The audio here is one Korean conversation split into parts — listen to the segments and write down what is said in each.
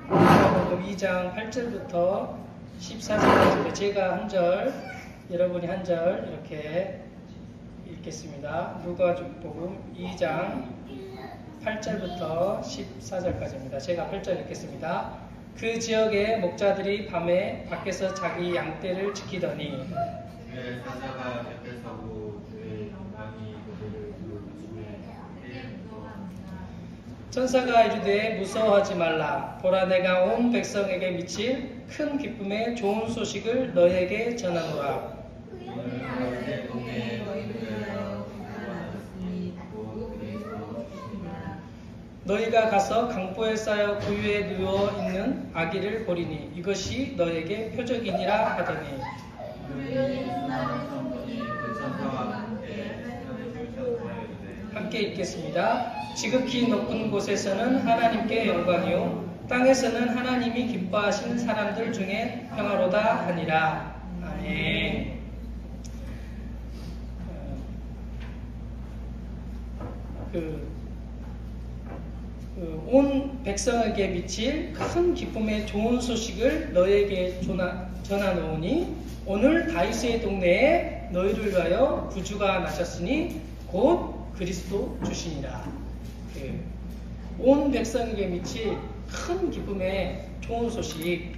누가복음 2장 8절부터 14절까지 제가 한 절, 여러분이 한 절 이렇게 읽겠습니다. 누가복음 2장 8절부터 14절까지입니다. 제가 8절 읽겠습니다. 그 지역의 목자들이 밤에 밖에서 자기 양떼를 지키더니 사자가 곁에 서고 주의 영광이 그들을 천사가 이르되 무서워하지 말라. 보라, 내가 온 백성에게 미칠 큰 기쁨의 좋은 소식을 너희에게 전하노라. 너희가 가서 강보에 쌓여 구유에 누워 있는 아기를 보리니 이것이 너희에게 표적이니라 하더니 함께 읽겠습니다. 지극히 높은 곳에서는 하나님께 영광이요 땅에서는 하나님이 기뻐하시는 사람들 중에 평화로다 하니라. 아멘. 온 백성에게 미칠 큰 기쁨의 좋은 소식을 너희에게 전하노니 오늘 다윗의 동네에 너희를 위하여 구주가 나셨으니 곧 그리스도 주시니라. 온 백성에게 미칠 큰 기쁨의 좋은 소식,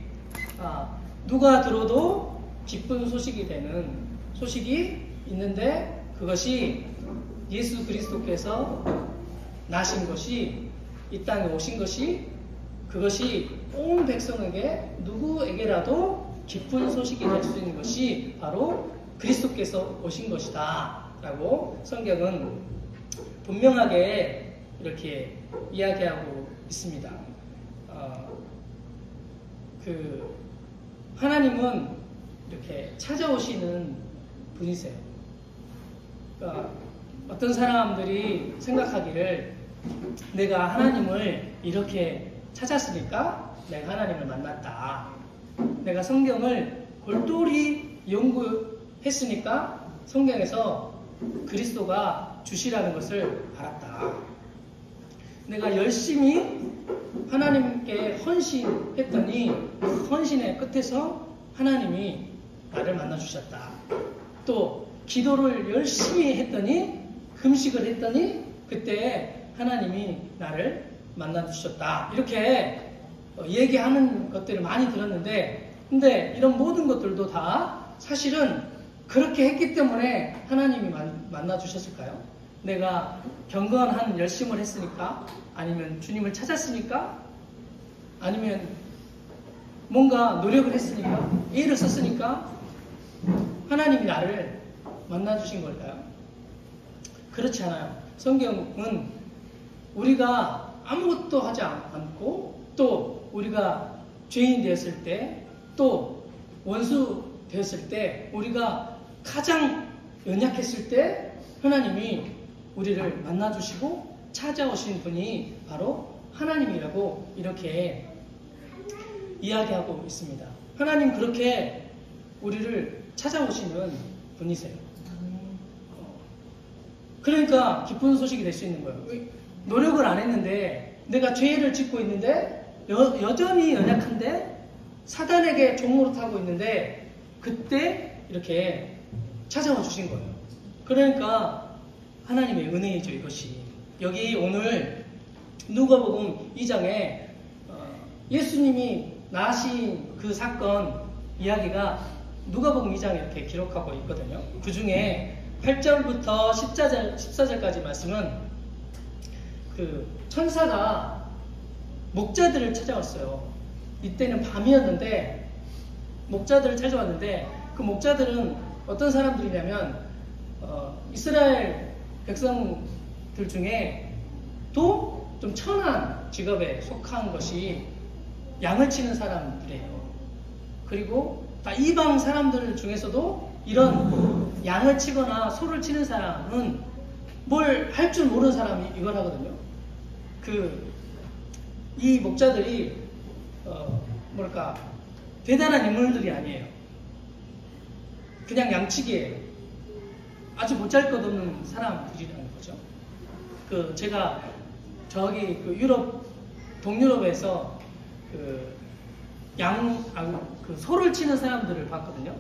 누가 들어도 기쁜 소식이 되는 소식이 있는데 그것이 예수 그리스도께서 나신 것이 이 땅에 오신 것이 그것이 온 백성에게 누구에게라도 기쁜 소식이 될 수 있는 것이 바로 그리스도께서 오신 것이다 라고 성경은 분명하게 이렇게 이야기하고 있습니다. 하나님은 이렇게 찾아오시는 분이세요. 그러니까 어떤 사람들이 생각하기를 내가 하나님을 이렇게 찾았으니까 내가 하나님을 만났다. 내가 성경을 골똘히 연구했으니까 성경에서 그리스도가 주시라는 것을 알았다. 내가 열심히 하나님께 헌신했더니 그 헌신의 끝에서 하나님이 나를 만나주셨다. 또 기도를 열심히 했더니 금식을 했더니 그때 하나님이 나를 만나주셨다. 이렇게 얘기하는 것들을 많이 들었는데 근데 이런 모든 것들도 다 사실은 그렇게 했기 때문에 하나님이 만나주셨을까요? 내가 경건한 열심을 했으니까? 아니면 주님을 찾았으니까? 아니면 뭔가 노력을 했으니까? 애를 썼으니까? 하나님이 나를 만나주신 걸까요? 그렇지 않아요. 성경은 우리가 아무것도 하지 않고 또 우리가 죄인 되었을 때 또 원수 되었을 때 우리가 가장 연약했을 때 하나님이 우리를 만나주시고 찾아오신 분이 바로 하나님이라고 이렇게 이야기하고 있습니다. 하나님 그렇게 우리를 찾아오시는 분이세요. 그러니까 기쁜 소식이 될 수 있는 거예요. 노력을 안 했는데 내가 죄를 짓고 있는데 여전히 연약한데 사단에게 종노릇하고 있는데 그때 이렇게 찾아와 주신 거예요. 그러니까 하나님의 은혜이죠. 이것이 여기 오늘 누가복음 2장에 예수님이 나신 그 사건 이야기가 누가복음 2장에 이렇게 기록하고 있거든요. 그 중에 8절부터 14절까지 말씀은 그 천사가 목자들을 찾아왔어요. 이때는 밤이었는데 목자들을 찾아왔는데 그 목자들은 어떤 사람들이냐면 이스라엘 백성들 중에 또 좀 천한 직업에 속한 것이 양을 치는 사람들이에요. 그리고 이방 사람들 중에서도 이런 양을 치거나 소를 치는 사람은 뭘 할 줄 모르는 사람이 이걸 하거든요. 이 목자들이 대단한 인물들이 아니에요. 그냥 양치기예요. 아주 보잘것없는 사람들이라는 거죠. 제가 저기 동유럽에서 그 소를 치는 사람들을 봤거든요.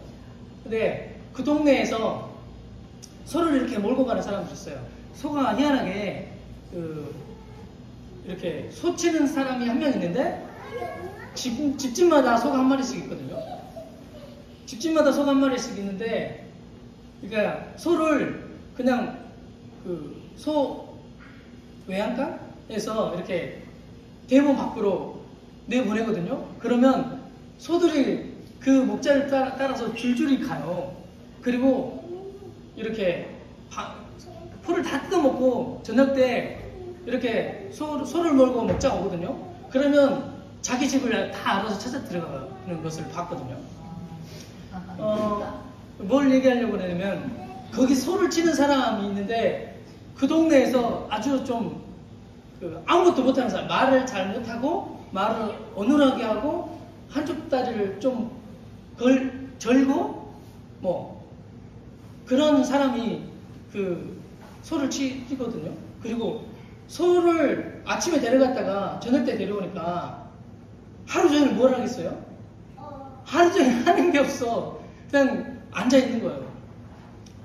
근데 그 동네에서 소를 이렇게 몰고 가는 사람들이 있어요. 소가 희한하게 이렇게 소 치는 사람이 한 명 있는데 집집마다 소가 한 마리씩 있거든요. 집집마다 소가 한 마리씩 있는데, 그러니까 소를 그냥 그 소 외양간에서 이렇게 대문 밖으로 내보내거든요. 그러면 소들이 그 목자를 따라서 줄줄이 가요. 그리고 이렇게 풀을 다 뜯어먹고 저녁 때 이렇게 소를 몰고 목자가 오거든요. 그러면 자기 집을 다 알아서 찾아 들어가는 것을 봤거든요. 뭘 얘기하려고 하냐면, 거기 소를 치는 사람이 있는데 그 동네에서 아주 좀 아무것도 못하는 사람, 말을 잘 못하고 말을 어눌하게 하고 한쪽 다리를 좀 절고 뭐 그런 사람이 그 소를 치거든요. 그리고 소를 아침에 데려갔다가 저녁 때 데려오니까 하루 종일 뭘 하겠어요? 하루 종일 하는 게 없어. 그냥 앉아 있는 거예요.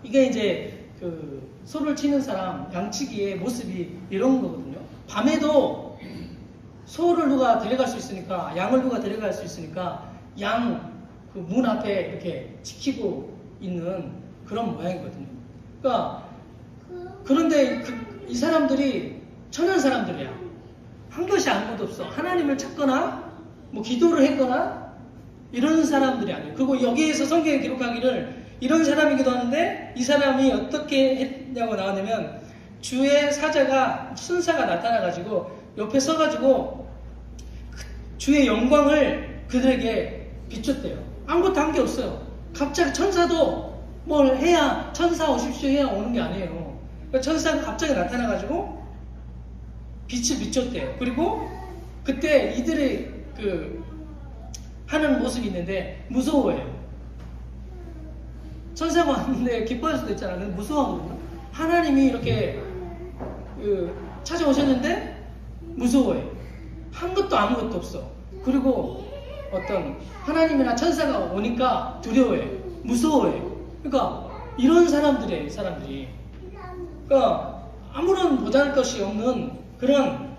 이게 이제 그 소를 치는 사람 양치기의 모습이 이런 거거든요. 밤에도 소를 누가 데려갈 수 있으니까, 양을 누가 데려갈 수 있으니까 양 그 문 앞에 이렇게 지키고 있는 그런 모양이거든요. 그러니까 그런데 이 사람들이 천한 사람들이야. 한 것이 아무것도 없어. 하나님을 찾거나 뭐 기도를 했거나 이런 사람들이 아니에요. 그리고 여기에서 성경에 기록하기를 이런 사람이기도 하는데, 이 사람이 어떻게 했냐고 나오냐면, 주의 사자가 천사가 나타나가지고 옆에 서가지고 주의 영광을 그들에게 비췄대요. 아무것도 한 게 없어요. 갑자기 천사도 뭘 해야, 천사 오십시오 해야 오는 게 아니에요. 그러니까 천사가 갑자기 나타나가지고 빛을 비췄대요. 그리고 그때 이들의 하는 모습이 있는데 무서워해요. 천사가 왔는데 기뻐할 수도 있잖아요. 무서워하거든요. 하나님이 이렇게 찾아오셨는데 무서워해요. 한 것도 아무것도 없어. 그리고 어떤 하나님이나 천사가 오니까 두려워해요. 무서워해요. 그러니까 이런 사람들이 그러니까 아무런 보잘 것이 없는 그런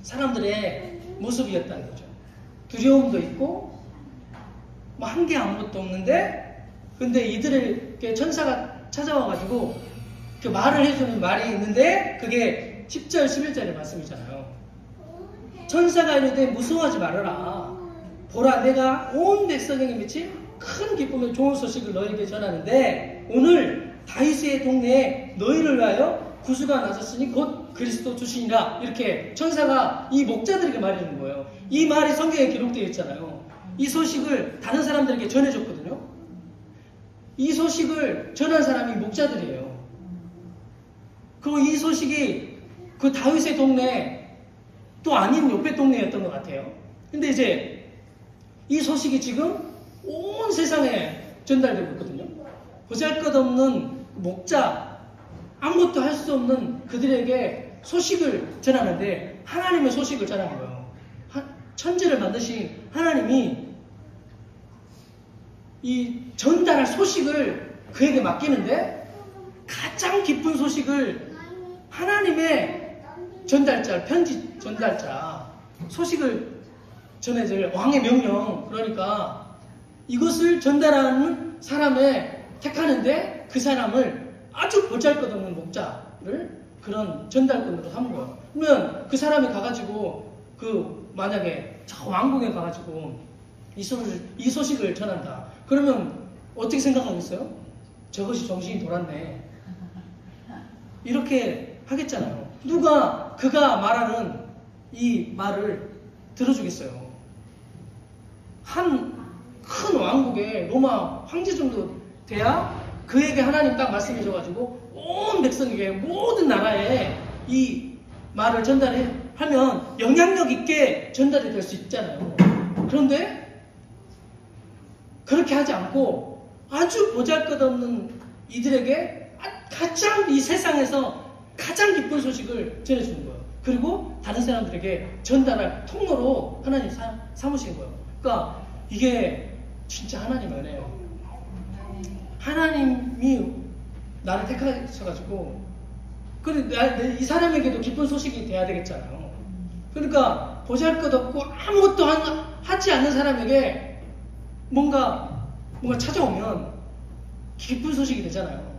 사람들의 모습이었다는 거죠. 두려움도 있고 뭐 한 게 아무것도 없는데, 근데 이들에게 천사가 찾아와가지고 그 말을 해주는 말이 있는데, 그게 10절 11절의 말씀이잖아요. 천사가 이르되 무서워하지 말아라. 보라, 내가 온 백성에게 미친 큰 기쁨의 좋은 소식을 너희에게 전하는데, 오늘 다윗의 동네에 너희를 위하여 구주가 나섰으니 곧 그리스도 주시니라. 이렇게 천사가 이 목자들에게 말해주는 거예요. 이 말이 성경에 기록되어 있잖아요. 이 소식을 다른 사람들에게 전해줬거든요. 이 소식을 전한 사람이 목자들이에요. 그리고 이 소식이 그 다윗의 동네 또 아닌 옆에 동네였던 것 같아요. 근데 이제 이 소식이 지금 온 세상에 전달되고 있거든요. 보잘것없는 목자, 아무것도 할 수 없는 그들에게 소식을 전하는데, 하나님의 소식을 전하는 거예요. 천지를 만드신 하나님이 이 전달할 소식을 그에게 맡기는데, 가장 기쁜 소식을 하나님의 전달자, 편지 전달자, 소식을 전해줄 왕의 명령, 그러니까 이것을 전달하는 사람을 택하는데, 그 사람을 아주 보잘것없는 목자를 그런 전달꾼으로 삼은 거예요. 그러면 그 사람이 가가지고 만약에 저 왕궁에 가가지고 이 소식을 전한다. 그러면 어떻게 생각하겠어요? 저것이 정신이 돌았네. 이렇게 하겠잖아요. 누가 그가 말하는 이 말을 들어주겠어요? 한 큰 왕국에 로마 황제 정도 돼야 그에게 하나님 딱 말씀해줘가지고 온 백성에게, 모든 나라에 이 말을 전달하면 영향력 있게 전달이 될 수 있잖아요. 그런데 그렇게 하지 않고 아주 보잘것없는 이들에게 가장 이 세상에서 가장 기쁜 소식을 전해주는 거예요. 그리고 다른 사람들에게 전달할 통로로 하나님 삼으신 거예요. 그러니까 이게 진짜 하나님의 은혜예요. 하나님이 나를 택하셔가지고 이 사람에게도 기쁜 소식이 돼야 되겠잖아요. 그러니까 보잘것없고 아무것도 하지 않는 사람에게 뭔가 찾아오면 기쁜 소식이 되잖아요.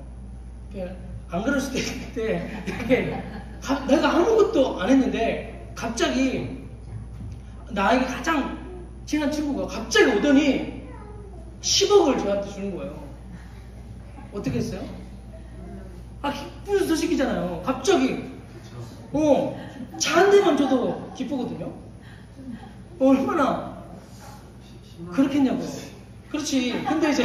안 그럴 수도 있는데 이렇게 내가 아무것도 안 했는데 갑자기 나에게 가장 친한 친구가 갑자기 오더니 10억을 저한테 주는 거예요. 어떻게 했어요? 기쁜 소식이잖아요. 갑자기 차 한 대만 줘도 기쁘거든요. 얼마나 그렇겠냐고요. 그렇지. 근데 이제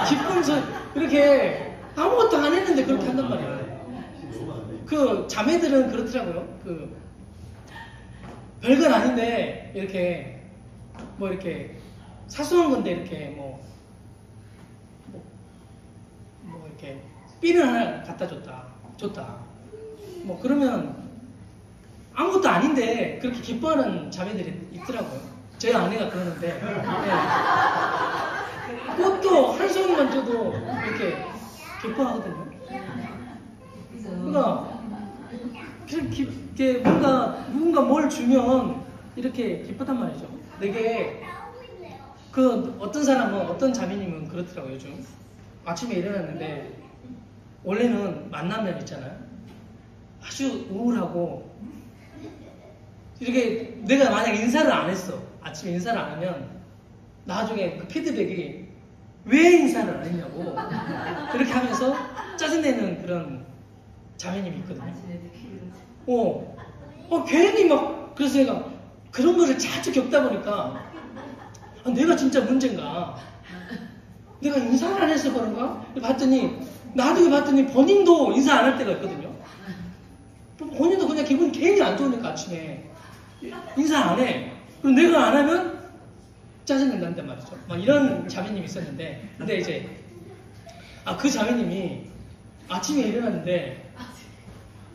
기쁜 소식 이렇게 아무것도 안 했는데 그렇게 한단 말이에요. 자매들은 그렇더라고요. 별건 아닌데 이렇게 이렇게 사소한 건데 이렇게 이렇게 삐를 하나 갖다 줬다. 그러면 아무것도 아닌데 그렇게 기뻐하는 자매들이 있더라고요. 제 아내가 그러는데 꽃도 한 송이만 줘도 이렇게 기뻐하거든요. 그러니까 누군가 뭘 주면 이렇게 기쁘단 말이죠. 되게 어떤 사람은 어떤 자매님은 그렇더라고요. 요즘 아침에 일어났는데 원래는 만나면 있잖아요. 아주 우울하고 이렇게 내가 만약 인사를 안 했어. 아침에 인사를 안 하면 나중에 그 피드백이 왜 인사를 안 했냐고 그렇게 하면서 짜증내는 그런 자매님이 있거든요. 괜히 그래서 내가 그런 거를 자주 겪다 보니까 내가 진짜 문제인가? 내가 인사를 안 해서 그런가? 나중에 봤더니 본인도 인사 안 할 때가 있거든요. 본인도 그냥 기분이 괜히 안 좋으니까 아침에 인사 안 해. 그리고 내가 안 하면 짜증낸다는 말이죠. 이런 자매님이 있었는데, 근데 이제 그 자매님이 아침에 일어났는데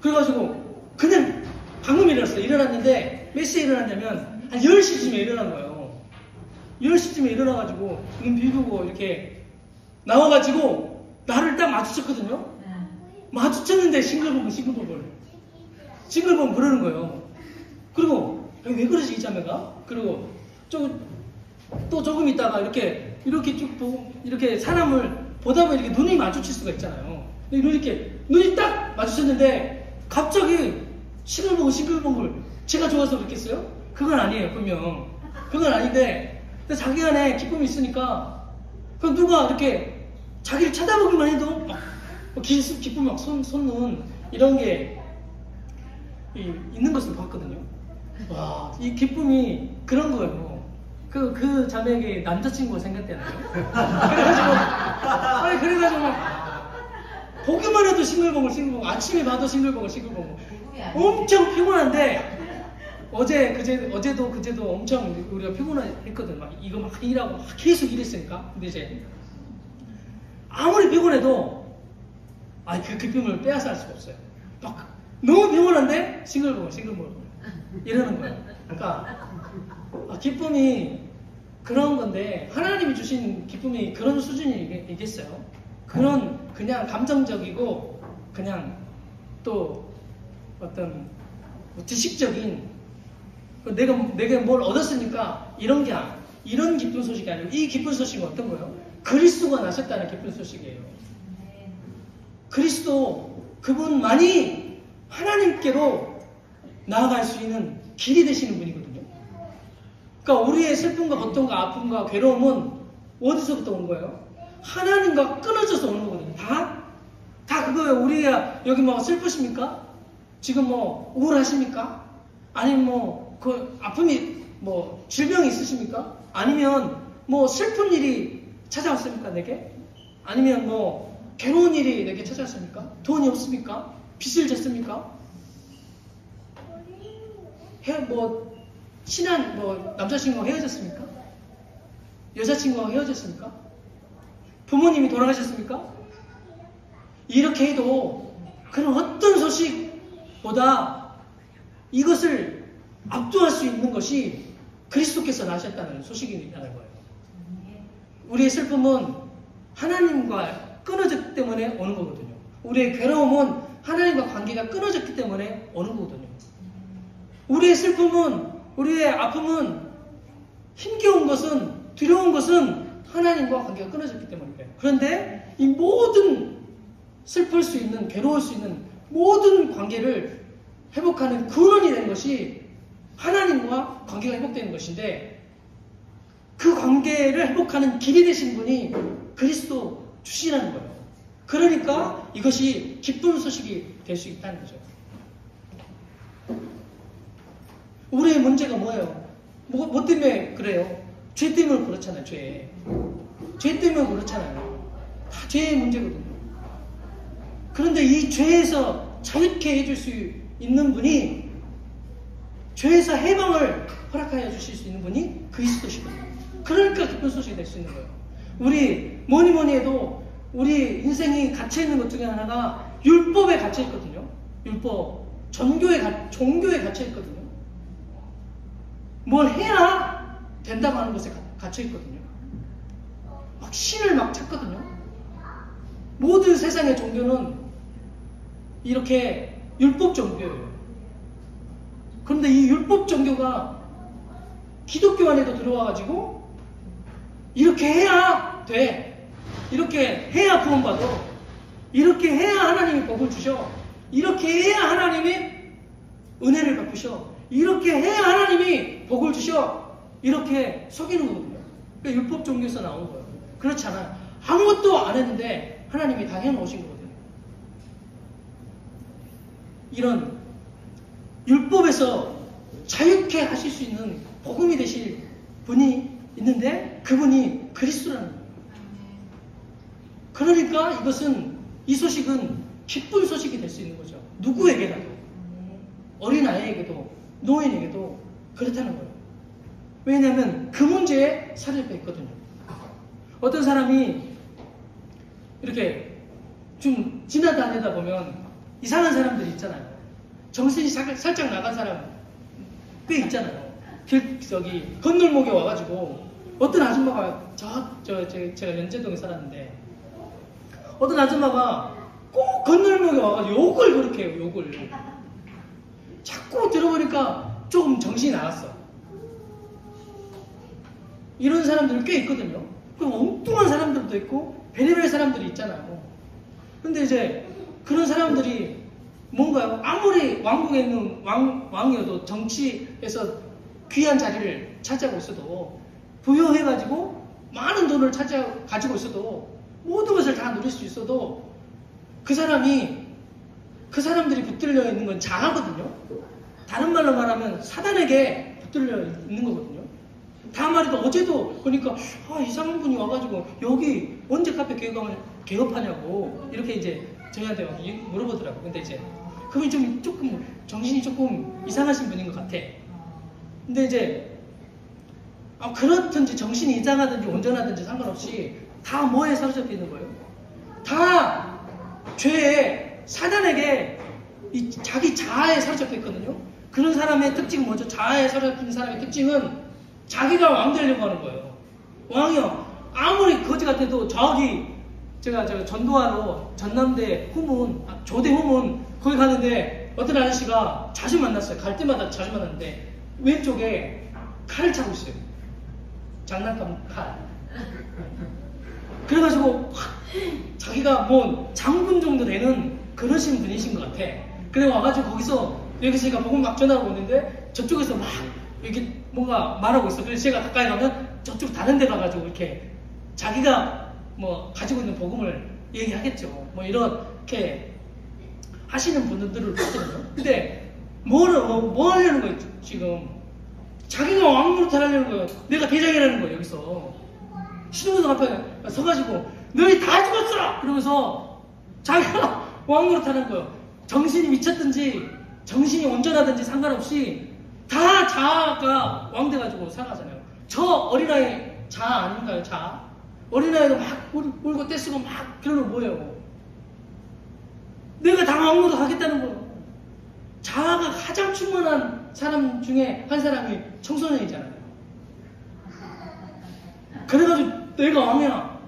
그래가지고 그냥 방금 일어났어요. 일어났는데 몇 시에 일어났냐면 한 10시쯤에 일어난 거예요. 10시쯤에 일어나가지고 눈 비비고 이렇게 나와가지고 나를 딱 마주쳤거든요. 마주쳤는데 싱글벙글 그러는 거예요. 그리고 왜 그러지 이 자매가? 그리고 또 조금 있다가 이렇게 쭉 보고 이렇게 사람을 보다 보면 이렇게 눈이 마주칠 수가 있잖아요. 이렇게 눈이 딱 마주쳤는데 갑자기 싱글벙글 제가 좋아서 그랬겠어요? 그건 아니에요. 분명 그건 아닌데 자기 안에 기쁨이 있으니까 누가 이렇게 자기를 쳐다보기만 해도 기쁨이 솟는 이런 게 있는 것을 봤거든요. 와, 이 기쁨이 그런 거예요. 그 자매에게 남자친구가 생겼대나요? 그래가지고 보기만 해도 싱글벙글 아침에 봐도 싱글벙글 엄청 피곤한데 어제도 그제도 엄청 우리가 피곤했거든. 이거 일하고 계속 일했으니까. 근데 이제 아무리 피곤해도 그 기쁨을 빼앗아 할 수가 없어요. 너무 피곤한데 싱글벙글 이러는 거예요. 그러니까 기쁨이 그런 건데 하나님이 주신 기쁨이 그런 수준이겠어요. 그냥 감정적이고 그냥 또 어떤 지식적인 내가 뭘 얻었으니까 이런 기쁜 소식이 아니고 이 기쁜 소식은 어떤 거예요? 그리스도가 나셨다는 기쁜 소식이에요. 그리스도 그분만이 하나님께로 나아갈 수 있는 길이 되시는 분이거든요. 그러니까 우리의 슬픔과 고통과 아픔과 괴로움은 어디서부터 오는 거예요? 하나님과 끊어져서 오는 거거든요. 다 그거예요. 우리가 여기 슬프십니까? 지금 우울하십니까? 아니면 아픔이 질병이 있으십니까? 아니면 슬픈 일이 찾아왔습니까 내게? 아니면 괴로운 일이 내게 찾아왔습니까? 돈이 없습니까? 빚을 졌습니까? 친한 남자친구와 헤어졌습니까? 여자친구와 헤어졌습니까? 부모님이 돌아가셨습니까? 이렇게 해도 그런 어떤 소식보다 이것을 압도할 수 있는 것이 그리스도께서 나셨다는 소식이라는 거예요. 우리의 슬픔은 하나님과 끊어졌기 때문에 오는 거거든요. 우리의 괴로움은 하나님과 관계가 끊어졌기 때문에 오는 거거든요. 우리의 슬픔은, 우리의 아픔은, 힘겨운 것은, 두려운 것은 하나님과 관계가 끊어졌기 때문에 그래요. 그런데 이 모든 슬플 수 있는, 괴로울 수 있는 모든 관계를 회복하는 근원이 된 것이 하나님과 관계가 회복되는 것인데, 그 관계를 회복하는 길이 되신 분이 그리스도 주시라는 거예요. 그러니까 이것이 기쁜 소식이 될 수 있다는 거죠. 우리의 문제가 뭐예요? 뭐 때문에 그래요? 죄 때문에 그렇잖아요. 죄 때문에 그렇잖아요. 다 죄의 문제거든요. 그런데 이 죄에서 자유케 해줄 수 있는 분이, 죄에서 해방을 허락하여 주실 수 있는 분이 그리스도시거든요. 그러니까 기쁜 소식이 될 수 있는 거예요. 우리 뭐니 해도 우리 인생이 갇혀있는 것 중에 하나가 율법에 갇혀있거든요. 율법, 종교에 갇혀있거든요. 뭘 해야 된다고 하는 것에 갇혀있거든요. 막 신을 막 찾거든요. 모든 세상의 종교는 이렇게 율법 종교예요. 그런데 이 율법 종교가 기독교 안에도 들어와가지고 이렇게 해야 돼, 이렇게 해야 구원받아, 이렇게 해야 하나님이 복을 주셔, 이렇게 해야 하나님이 은혜를 베푸셔, 이렇게 해야 하나님이 복을 주셔, 이렇게 속이는 거거든요. 그러니까 율법 종교에서 나온 거예요. 그렇지 않아요. 아무것도 안 했는데 하나님이 다 해놓으신 거거든요. 이런 율법에서 자유케 하실 수 있는 복음이 되실 분이 있는데 그분이 그리스도라는 거예요. 그러니까 이 소식은 기쁜 소식이 될 수 있는 거죠. 누구에게라도, 어린아이에게도, 노인에게도 그렇다는 거예요. 왜냐하면 그 문제에 사려져 있거든요. 어떤 사람이 이렇게 좀 지나다니다 보면 이상한 사람들이 있잖아요. 정신이 살짝 나간 사람 꽤 있잖아요. 건널목에 와가지고 어떤 아줌마가 제가 연제동에 살았는데 어떤 아줌마가 꼭 건널목에 와가지고 욕을 그렇게 해요. 욕을 자꾸 들어보니까 조금 정신이 나갔어. 이런 사람들이 꽤 있거든요. 그럼 엉뚱한 사람들도 있고 별의별 사람들이 있잖아요. 근데 이제 그런 사람들이 뭔가요? 아무리 왕국에 있는 왕이어도, 정치에서 귀한 자리를 차지하고 있어도, 부여해가지고 많은 돈을 가지고 있어도, 모든 것을 다 누릴 수 있어도 그 사람들이 붙들려 있는 건 자아거든요. 다른 말로 말하면 사단에게 붙들려 있는 거거든요. 다음 말해도 어제도 보니까 이상한 분이 와가지고 여기 언제 카페 개업하냐고 이렇게 이제 저희한테 물어보더라고요. 근데 이제 그분이 조금 정신이 조금 이상하신 분인 것 같아. 근데 이제 그렇든지 정신이 이상하든지 온전하든지 상관없이 다 뭐에 사로잡혀 있는 거예요? 다 죄에, 사단에게 자기 자아에 사로잡혀 있거든요. 그런 사람의 특징은 뭐죠? 자아에 사로잡힌 사람의 특징은 자기가 왕 되려고 하는 거예요. 왕이요. 아무리 거지 같아도 제가 전도하러 전남대 조대 후문 거기 가는데 어떤 아저씨가 자주 만났어요. 갈 때마다 자주 만났는데 왼쪽에 칼을 차고 있어요. 장난감 칼. 그래가지고 자기가 장군 정도 되는 그러신 분이신 것 같아. 그래 와가지고 여기서 제가 복음 막 전하고 있는데 저쪽에서 막 이렇게 뭔가 말하고 있어. 그래서 제가 가까이 가면 저쪽 다른 데 가가지고 이렇게 자기가 가지고 있는 복음을 얘기하겠죠. 이렇게 하시는 분들을 봤거든요. 근데 뭐 하려는 거예요, 지금? 자기가 왕노릇 하려는 거예요. 내가 대장이라는 거예요, 여기서. 신동성 앞에 서가지고, 너희 다 죽었어! 그러면서 자기가 왕노릇 하는 거예요. 정신이 미쳤든지, 정신이 온전하든지 상관없이 다 자아가 왕 돼가지고 살아가잖아요. 저 어린아이 자아 아닌가요, 자아? 어린아이도 막 울고 떼쓰고 막 그러는 거 뭐예요? 내가 다 왕노릇 하겠다는 거예요. 자아가 가장 충만한 사람 중에 한 사람이 청소년이잖아요. 그래가지고 내가 왕이야.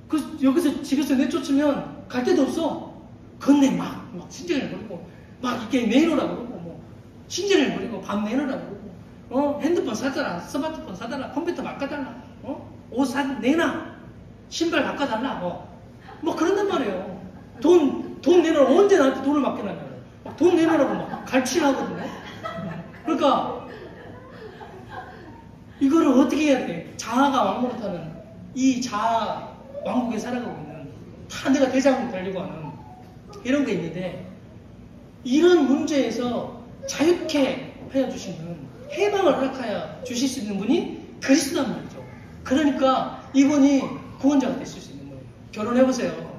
그 여기서 집에서 내쫓으면 갈 데도 없어. 근데 막 신경을 부리고 막 이렇게 내놓으라고 그러고 뭐 신경을 부리고 밥 내놓으라고 그러고 핸드폰 사달라, 스마트폰 사달라, 컴퓨터 바꿔달라, 옷 내놔, 신발 바꿔달라, 뭐 그런단 말이에요. 돈 내놓으라고 언제 나한테 돈을 맡겨놨냐고. 돈 내놓으라고 막 갈취하거든요. 그러니까 이거를 어떻게 해야 돼? 자아가 왕노릇하는 이 자아 왕국에 살아가고 있는, 다 내가 대장으로 되려고 하는 이런 게 있는데, 이런 문제에서 자유케 하여 주시는, 해방을 허락하여 주실 수 있는 분이 그리스도란 말이죠. 그러니까 이분이 구원자가 되실 수 있는 거예요. 결혼해보세요.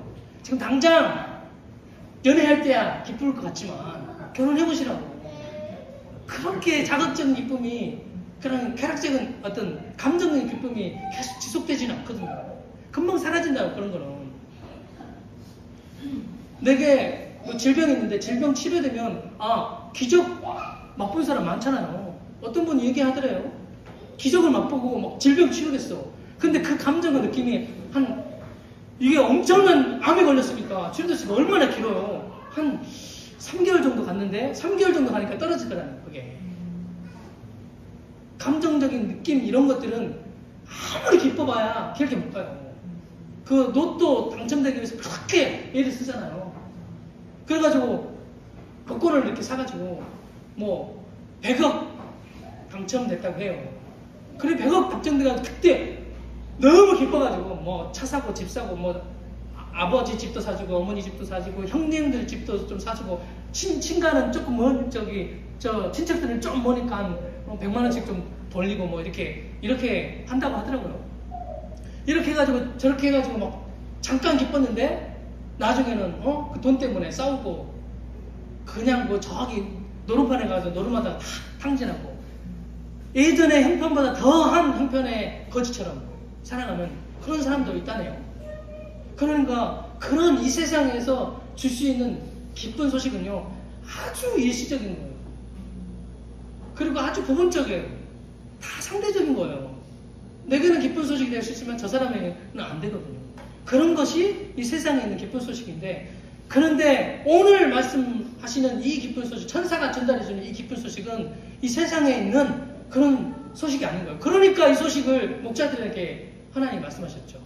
지금 당장 연애할 때야 기쁠 것 같지만 결혼해보시라고. 그렇게 자극적인 기쁨이, 그런 쾌락적인 어떤 감정적인 기쁨이 계속 지속되지는 않거든요. 금방 사라진다고. 그런 거는 내게 뭐 질병이 있는데 질병 치료되면 기적 맛본 사람 많잖아요. 어떤 분이 얘기하더래요. 기적을 맛보고 막 질병 치료됐어. 근데 그 감정과 느낌이 이게 엄청난 암에 걸렸으니까 치료됐으니까 얼마나 길어요. 한 3개월 정도 갔는데 3개월 정도 가니까 떨어지더라고요. 그게 감정적인 느낌, 이런 것들은 아무리 기뻐봐야 길게 못 가요. 그 로또 당첨되기 위해서 그렇게 애를 쓰잖아요. 그래가지고 복권을 이렇게 사가지고 뭐 100억 당첨됐다고 해요. 그래 100억 당첨돼가지고 그때 너무 기뻐가지고 뭐 차 사고 집 사고 뭐 아버지 집도 사주고 어머니 집도 사주고 형님들 집도 좀 사주고 친가는 조금 먼 친척들은 좀 머니까 100만 원씩 좀 돌리고 뭐 이렇게 한다고 하더라고요. 이렇게 해가지고 저렇게 해가지고 막 잠깐 기뻤는데 나중에는 그 돈 때문에 싸우고 그냥 뭐 저기 노름판에 가서 노름하다가 다 탕진하고 예전의 형편보다 더한 형편의 거지처럼 살아가는 그런 사람도 있다네요. 그러니까 그런 이 세상에서 줄 수 있는 기쁜 소식은요 아주 일시적인 거예요. 그리고 아주 부분적이에요. 다 상대적인 거예요. 내게는 기쁜 소식이 될 수 있지만 저 사람에게는 안 되거든요. 그런 것이 이 세상에 있는 기쁜 소식인데, 그런데 오늘 말씀하시는 이 기쁜 소식, 천사가 전달해주는 이 기쁜 소식은 이 세상에 있는 그런 소식이 아닌 거예요. 그러니까 이 소식을 목자들에게 하나님이 말씀하셨죠.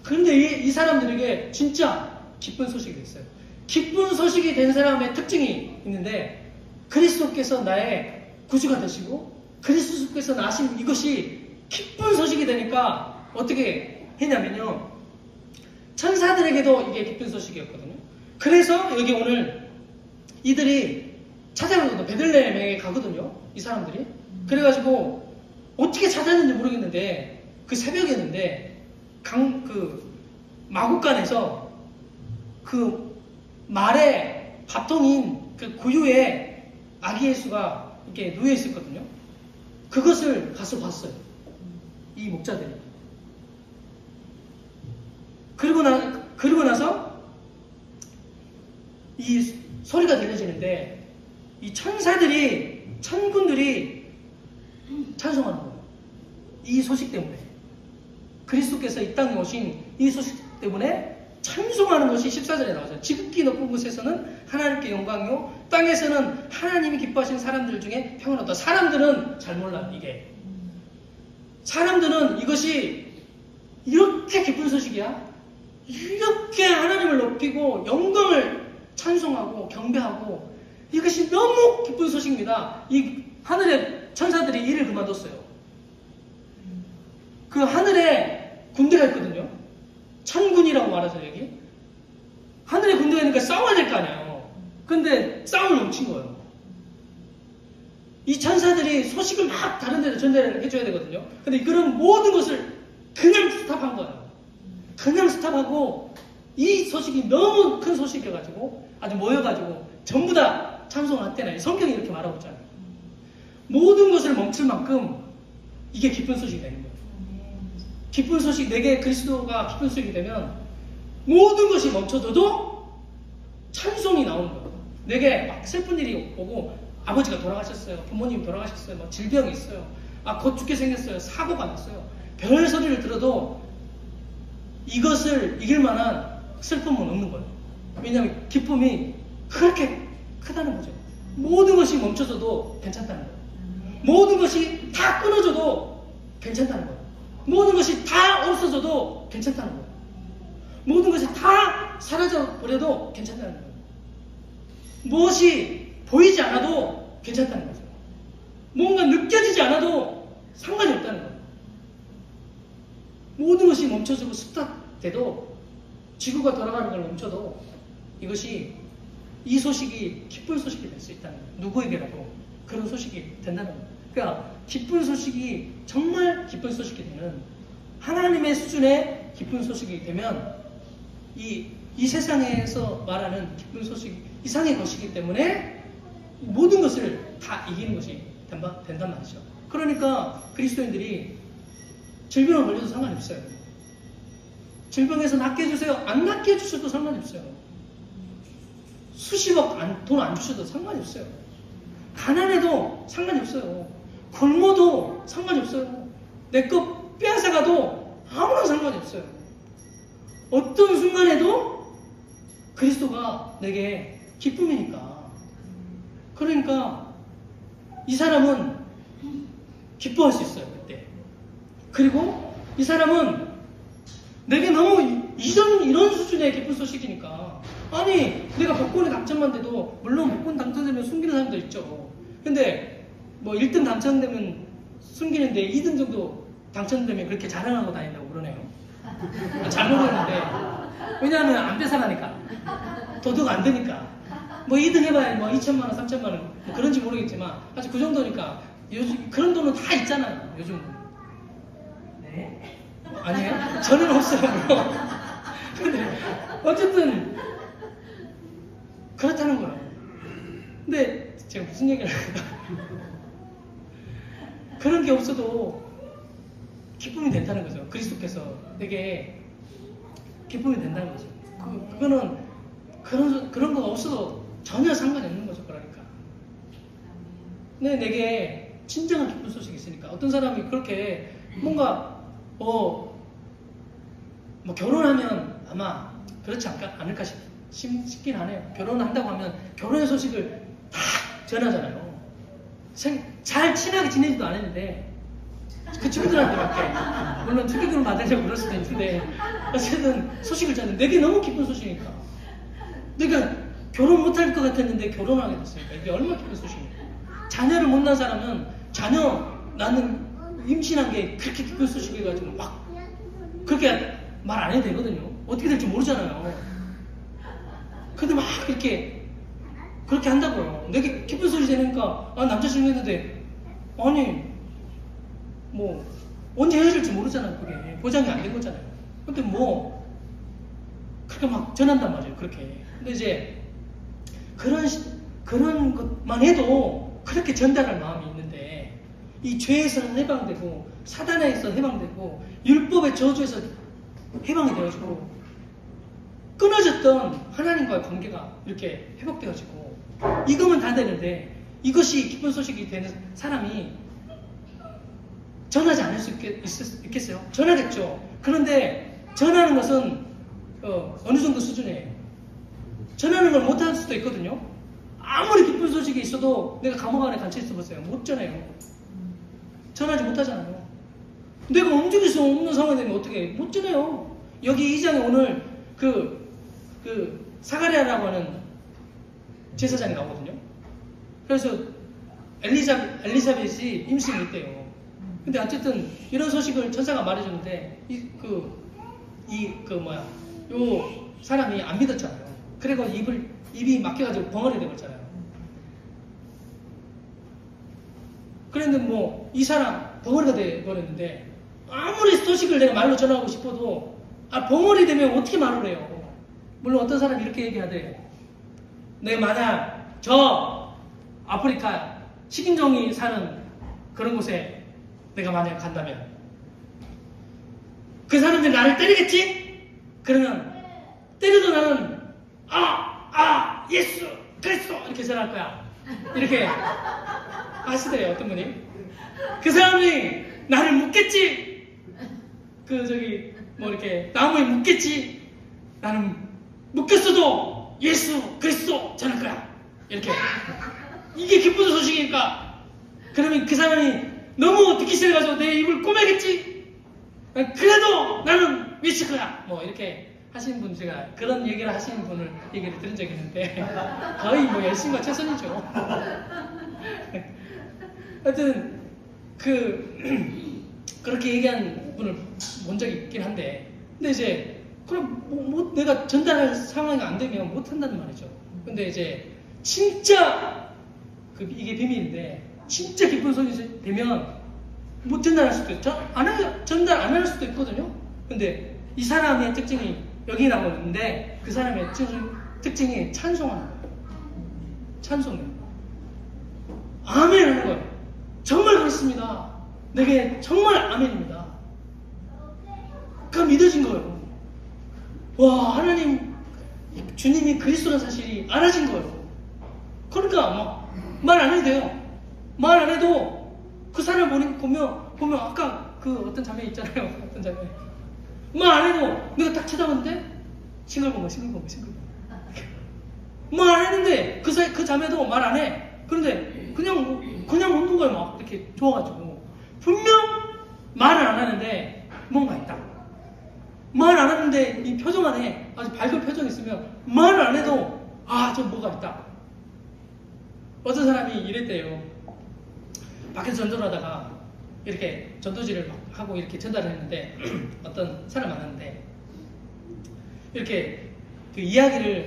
그런데 이 사람들에게 진짜 기쁜 소식이 됐어요. 기쁜 소식이 된 사람의 특징이 있는데, 그리스도께서 나의 구주가 되시고 그리스도께서 나신 이것이 기쁜 소식이 되니까 어떻게 했냐면요, 천사들에게도 이게 기쁜 소식이었거든요. 그래서 여기 오늘 이들이 찾아가거든요. 베들레헴에 가거든요, 이 사람들이. 그래가지고 어떻게 찾았는지 모르겠는데 그 새벽이었는데 마국간에서 그 말의 밥통인 그 구유에 아기 예수가 이렇게 누워 있었거든요. 그것을 가서 봤어요, 이 목자들이. 그리고 나서 이 소리가 들려지는데 이 천군들이 찬송하는 거예요. 이 소식 때문에, 그리스도께서 이 땅에 오신 이 소식 때문에 찬송하는 것이 14절에 나오죠. 지극히 높은 곳에서는 하나님께 영광이요, 땅에서는 하나님이 기뻐하시는 사람들 중에 평안하다. 사람들은 잘 몰라. 이게 사람들은 이것이 이렇게 기쁜 소식이야, 이렇게 하나님을 높이고 영광을 찬송하고 경배하고, 이것이 너무 기쁜 소식입니다. 이 하늘의 천사들이 일을 그만뒀어요. 그 하늘에 군대가 있거든요. 천군이라고 말하죠. 여기 하늘에 군대가 있으니까 싸워야 될 거 아니에요. 근데 싸움을 멈춘 거예요. 이 천사들이 소식을 막 다른 데로 전달을 해줘야 되거든요. 근데 그런 모든 것을 그냥 스탑한 거예요. 그냥 스탑하고, 이 소식이 너무 큰 소식이어가지고 아주 모여가지고 전부 다 찬송을 했대요. 성경이 이렇게 말하고 있잖아요. 모든 것을 멈출 만큼 이게 기쁜 소식이 되는 거예요. 기쁜 소식, 내게 그리스도가 기쁜 소식이 되면 모든 것이 멈춰져도 찬송이 나오는 거예요. 내게 막 슬픈 일이 오고 아버지가 돌아가셨어요. 부모님이 돌아가셨어요. 뭐 질병이 있어요. 곧 죽게 생겼어요. 사고가 났어요. 별 소리를 들어도 이것을 이길 만한 슬픔은 없는 거예요. 왜냐하면 기쁨이 그렇게 크다는 거죠. 모든 것이 멈춰져도 괜찮다는 거예요. 모든 것이 다 끊어져도 괜찮다는 거예요. 모든 것이 다 없어져도 괜찮다는 거예요. 모든 것이 다 사라져 버려도 괜찮다는 거예요. 무엇이 보이지 않아도 괜찮다는 거죠. 뭔가 느껴지지 않아도 상관이 없다는 거예요. 모든 것이 멈춰지고 스탑돼도 지구가 돌아가는 걸 멈춰도 이 소식이 기쁜 소식이 될 수 있다는 거예요. 누구에게라도 그런 소식이 된다는 거예요. 그러니까 기쁜 소식이 정말 기쁜 소식이 되는 하나님의 수준의 기쁜 소식이 되면 이 세상에서 말하는 기쁜 소식이 이상의 것이기 때문에 모든 것을 다 이기는 것이 된단 말이죠. 그러니까 그리스도인들이 질병을 걸려도 상관이 없어요. 질병에서 낫게 해주세요. 안 낫게 해주셔도 상관이 없어요. 수십억 돈 안 주셔도 상관이 없어요. 가난해도 상관이 없어요. 굶어도 상관이 없어요. 내 것 빼앗아가도 아무런 상관이 없어요. 어떤 순간에도 그리스도가 내게 기쁨이니까. 그러니까 이 사람은 기뻐할 수 있어요. 그때. 그리고 이 사람은 내게 너무 이런 수준의 기쁜 소식이니까. 아니 내가 복권에 당첨만 돼도 물론 복권 당첨되면 숨기는 사람도 있죠. 근데 뭐 1등 당첨되면 숨기는데 2등 정도 당첨되면 그렇게 자랑하고 다닌다고 그러네요. 잘 모르겠는데 왜냐하면 안 뺏어가니까 도둑 안 되니까 뭐 2등 해봐야 뭐 2천만 원 3천만 원 뭐 그런지 모르겠지만 아직 그 정도니까 요즘 그런 돈은 다 있잖아요. 요즘 네? 아니에요? 저는 없어요. 근데 어쨌든 그렇다는 거예요. 근데 제가 무슨 얘기를 할까? 그런 게 없어도 기쁨이 된다는 거죠. 그리스도께서 되게 기쁨이 된다는 거죠. 그거는 그런 거 없어도 전혀 상관이 없는 거죠. 그러니까. 근데 내게 진정한 기쁜 소식이 있으니까 어떤 사람이 그렇게 뭔가 뭐 결혼하면 아마 그렇지 않을까 싶긴 하네요. 결혼한다고 하면 결혼의 소식을 다 전하잖아요. 잘 친하게 지내지도 않았는데 그 친구들한테 물론 축의금을 받으려고 그럴 수도 있는데 어쨌든 소식을 전해. 내게 너무 기쁜 소식이니까. 내가 결혼 못할 것 같았는데 결혼하게 됐으니까 이게 얼마나 기쁜 소식이니까. 자녀를 못 낳은 사람은 나는 임신한 게 그렇게 기쁜 소식이가지고 막 그렇게 말 안 해도 되거든요. 어떻게 될지 모르잖아요. 근데 막 그렇게 한다고요. 내게 기쁜 소식 되니까 남자친구 했는데 아니 뭐 언제 헤어질지 모르잖아요. 그게 보장이 안 된 거잖아요. 근데 뭐 그렇게 막 전한단 말이에요. 그렇게. 근데 이제 그런 것만 해도 그렇게 전달할 마음이 있는데 이 죄에서는 해방되고 사단에서 해방되고 율법의 저주에서 해방이 되어지고 끊어졌던 하나님과의 관계가 이렇게 회복되어지고 이거면 다 되는데 이것이 기쁜 소식이 되는 사람이 전하지 않을 수 있겠어요? 전하겠죠. 그런데 전하는 것은 어느 정도 수준이에요. 전하는 걸 못할 수도 있거든요. 아무리 기쁜 소식이 있어도 내가 감옥 안에 갇혀 있어 보세요. 못 전해요. 전하지 못하잖아요. 내가 움직일 수 없는 상황이 되면 어떻게 못 전해요. 여기 2장에 오늘 그 사가랴라고 하는 제사장이 나오거든요. 그래서 엘리사벳이 임신이 있대요. 근데 어쨌든 이런 소식을 천사가 말해줬는데 요 사람이 안 믿었잖아요. 그리고 입이 막혀가지고 벙어리 되버렸잖아요. 그랬는데 뭐 이 사람 벙어리가 돼버렸는데 아무리 소식을 내가 말로 전하고 싶어도 벙어리 되면 어떻게 말을 해요. 물론 어떤 사람이 이렇게 얘기하대. 내가 만약 저 아프리카 식인종이 사는 그런 곳에 내가 만약 간다면 그 사람들이 나를 때리겠지? 그러면 때려도 나는 예수 그리스도 이렇게 전할 거야. 이렇게 하시더래요, 어떤 분이. 그 사람이 나를 묻겠지. 이렇게 나무에 묻겠지. 나는 묻겠어도 예수 그리스도 전할 거야. 이렇게. 이게 기쁜 소식이니까. 그러면 그 사람이 너무 듣기 싫어가지고 내 입을 꼬매겠지. 그래도 나는 외칠 거야. 이렇게 하시는 분, 제가 그런 얘기를 하시는 분을 얘기를 들은 적이 있는데 거의 열심과 최선이죠. 하여튼 그렇게 얘기한 분을 본 적이 있긴 한데, 근데 이제 그럼 내가 전달할 상황이 안 되면 못 한다는 말이죠. 근데 이제 진짜 이게 비밀인데, 진짜 기쁜 소식이 되면 못 전달할 수도 있죠. 전달 안 할 수도 있거든요. 근데 이 사람의 특징이 여기 나오는데, 그 사람의 특징이 찬송하는 거예요. 찬송이에요. 아멘 하는 거예요. 정말 그렇습니다. 내게 정말 아멘입니다. 그러니까 믿어진 거예요. 와, 하나님, 주님이 그리스도라는 사실이 알아진 거예요. 그러니까 말 안 해도 돼요. 말 안 해도 그 사람 보면 아까 어떤 자매 있잖아요. 어떤 자매. 말 안 해도 내가 딱 쳐다봤는데 싱글벙글. 말 안 했는데 그 자매도 말 안 해. 그런데 그냥 웃는 거예요. 막 이렇게 좋아가지고. 분명 말을 안 하는데 뭔가 있다. 말 안 하는데 이 표정 안에 아주 밝은 표정이 있으면 말을 안 해도 저 뭐가 있다. 어떤 사람이 이랬대요. 밖에서 전도를 하다가 이렇게 전도지를 막 하고 이렇게 전달을 했는데 어떤 사람 만났는데 이렇게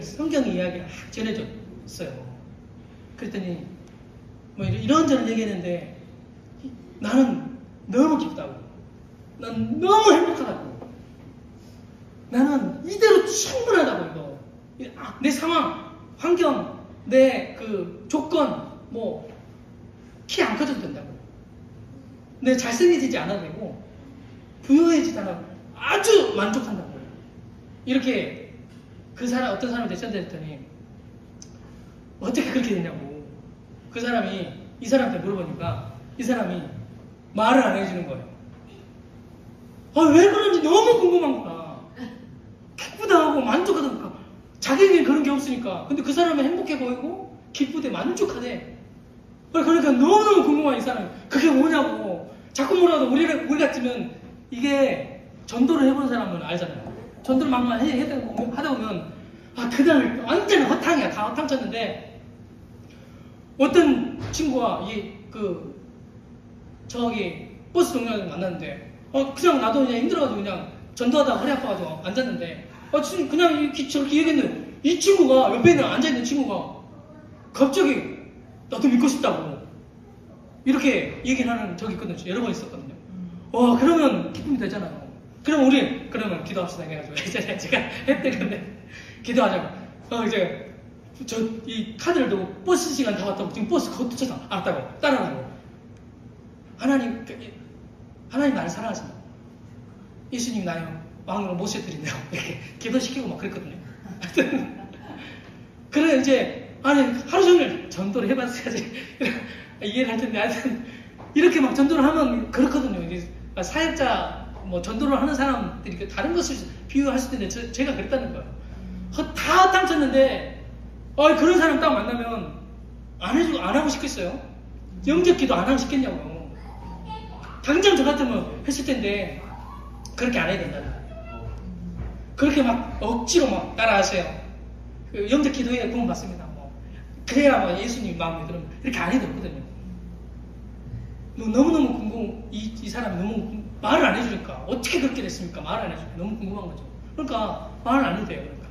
성경 이야기를 막 전해줬어요. 그랬더니 이런저런 얘기했는데 나는 너무 기쁘다고, 난 너무 행복하다고, 나는 이대로 충분하다고, 내 상황, 환경, 내 조건, 키 안 커져도 된다고, 내 잘생겨지지 않아도 되고, 부유해지지 않아도 아주 만족한다고. 이렇게 어떤 사람한테 전달했더니 어떻게 그렇게 되냐고. 그 사람이 이 사람한테 물어보니까 이 사람이 말을 안 해주는 거예요. 왜 그런지 너무 궁금한 거야. 기쁘다 하고 만족하다니까. 자기에게 그런 게 없으니까. 근데 그 사람은 행복해 보이고 기쁘대, 만족하대. 그러니까 너무너무 궁금한 이 사람이. 그게 뭐냐고. 자꾸 뭐라도 우리 같으면, 이게 전도를 해본 사람은 알잖아요. 전도를 막만 하다 보면 그날 완전 허탕이야. 다 허탕 쳤는데 어떤 친구가 저기 버스 정류장에서 만났는데 그냥 나도 그냥 힘들어가지고 그냥 전도하다가 허리 아파가지고 앉았는데 그냥 저렇게 얘기했는데 이 친구가, 옆에 있는 앉아있는 친구가 갑자기 나도 믿고 싶다고 이렇게 얘기를 하는 적이 있거든요. 여러 번 있었거든요. 그러면 기쁨이 되잖아요. 그러면 기도합시다 해가지고 제가 했대. 근데 기도하자고. 이제 이 카드를 두고 버스 시간 다 왔다고, 지금 버스 그것도 쳐서 알았다고 따라가고. 하나님 나를 사랑하신다. 예수님 나요 왕으로 모셔드린다고 이렇게 기도시키고 막 그랬거든요. 그래 이제 하루 종일 전도를 해봤어야지 이해를 할 텐데, 하여튼 이렇게 막 전도를 하면 그렇거든요. 이게 사역자 전도를 하는 사람들이 다른 것을 비유할 수 있는데 제가 그랬다는 거예요. 다 땀쳤는데 그런 사람 딱 만나면 안 하고 싶겠어요? 영접 기도 안 하고 싶겠냐고요. 당장 저 같으면 했을 텐데 그렇게 안 해야 된다는 거예요. 그렇게 막 억지로 막 따라하세요. 영접 기도에 구원 받습니다. 그래야 예수님 마음에 들으면 이렇게 안 해도 없거든요. 너무너무 이 사람이 너무 말을 안 해주니까 어떻게 그렇게 됐습니까? 말을 안 해주니까 너무 궁금한 거죠. 그러니까 말을 안 해도 돼요. 그러니까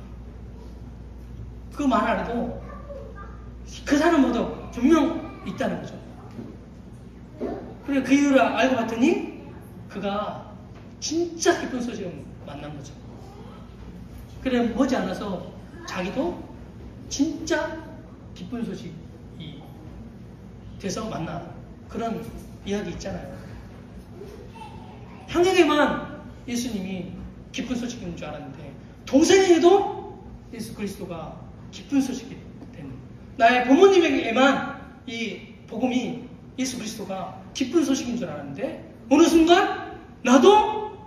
그 말 안 해도 그 사람보다 분명 있다는 거죠. 그래 그 이유를 알고 봤더니 그가 진짜 기쁜 소식을 만난 거죠. 그래 머지않아서 자기도 진짜 기쁜 소식이 돼서 만나. 그런 이야기 있잖아요. 형에게만 예수님이 기쁜 소식인 줄 알았는데 동생에게도 예수 그리스도가 기쁜 소식이 되는 나의 부모님에게만 이 복음이 예수 그리스도가 기쁜 소식인 줄 알았는데 어느 순간 나도